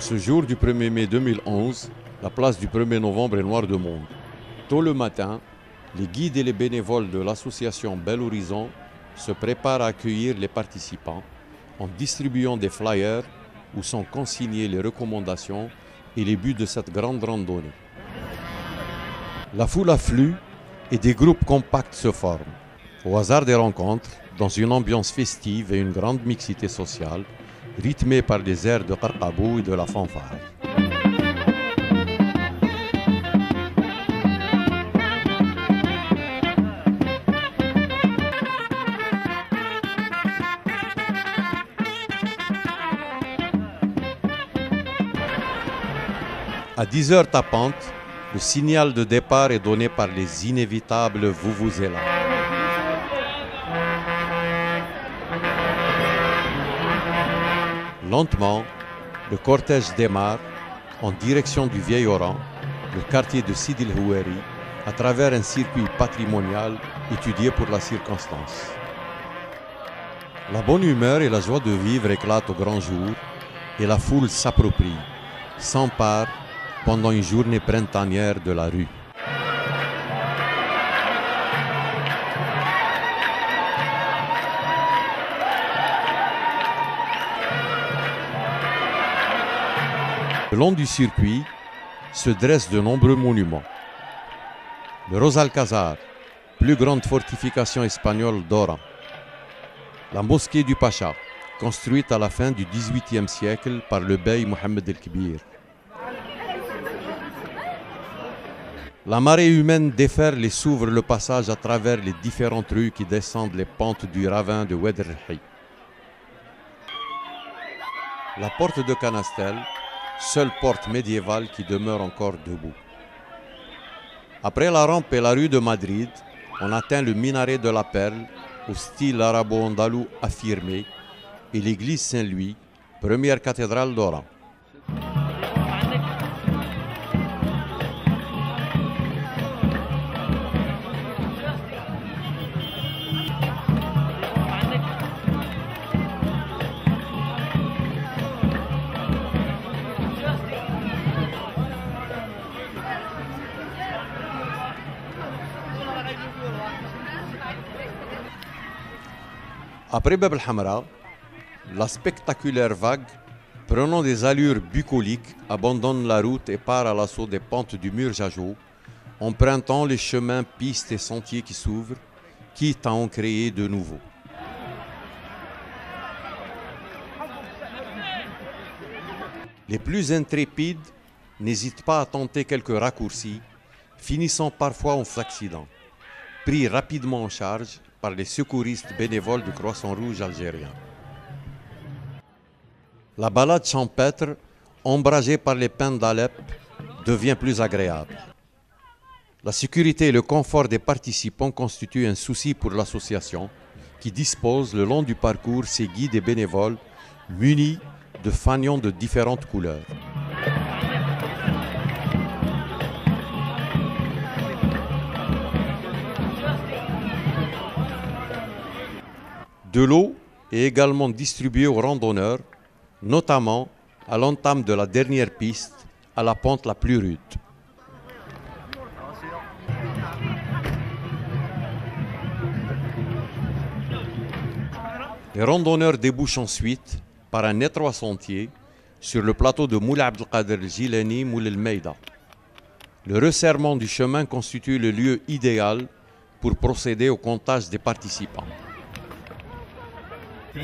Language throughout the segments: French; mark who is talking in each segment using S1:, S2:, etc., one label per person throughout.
S1: ce jour du 1er mai 2011, la place du 1er novembre est noire de monde. Tôt le matin, les guides et les bénévoles de l'association Bel Horizon se préparent à accueillir les participants en distribuant des flyers où sont consignées les recommandations et les buts de cette grande randonnée. La foule afflue et des groupes compacts se forment. Au hasard des rencontres, dans une ambiance festive et une grande mixité sociale, rythmée par les airs de Qarqabou et de la fanfare. À 10h tapantes, le signal de départ est donné par les inévitables vuvuzelas. Lentement, le cortège démarre en direction du Vieil Oran, le quartier de Sidi El Houeri, à travers un circuit patrimonial étudié pour la circonstance. La bonne humeur et la joie de vivre éclatent au grand jour et la foule s'approprie, s'empare pendant une journée printanière de la rue. Le long du circuit se dressent de nombreux monuments. Le Ros Alcazar, plus grande fortification espagnole d'Oran. La mosquée du Pacha, construite à la fin du XVIIIe siècle par le bey Mohammed el-Kbir. La marée humaine déferle et s'ouvre le passage à travers les différentes rues qui descendent les pentes du ravin de Oued el-Rihi. La porte de Canastel, seule porte médiévale qui demeure encore debout. Après la rampe et la rue de Madrid, on atteint le minaret de la Perle, au style arabo-andalou affirmé, et l'église Saint-Louis, première cathédrale d'Oran. Après Bab el-Hamra, la spectaculaire vague, prenant des allures bucoliques, abandonne la route et part à l'assaut des pentes du mur Jajo, empruntant les chemins, pistes et sentiers qui s'ouvrent, quitte à en créer de nouveaux. Les plus intrépides n'hésitent pas à tenter quelques raccourcis, finissant parfois en accident, pris rapidement en charge par les secouristes bénévoles du Croissant Rouge algérien. La balade champêtre, ombragée par les pins d'Alep, devient plus agréable. La sécurité et le confort des participants constituent un souci pour l'association, qui dispose le long du parcours ses guides et bénévoles munis de fanions de différentes couleurs. De l'eau est également distribuée aux randonneurs, notamment à l'entame de la dernière piste, à la pente la plus rude. Les randonneurs débouchent ensuite par un étroit sentier sur le plateau de Moula Abdelkader el-Jilani Moul el-Meida. Le resserrement du chemin constitue le lieu idéal pour procéder au comptage des participants.
S2: 10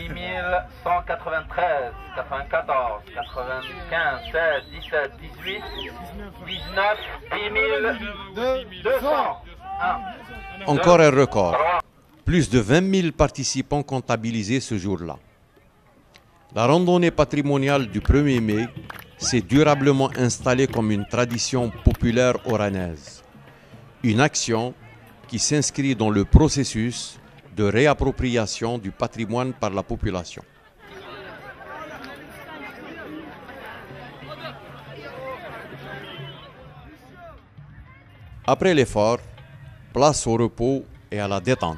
S2: 193, 94, 95, 16, 17, 18, 19, 10 200.
S1: Encore un record. Plus de 20 000 participants comptabilisés ce jour-là. La randonnée patrimoniale du 1er mai s'est durablement installée comme une tradition populaire oranaise. Une action qui s'inscrit dans le processus de réappropriation du patrimoine par la population. Après l'effort, place au repos et à la détente.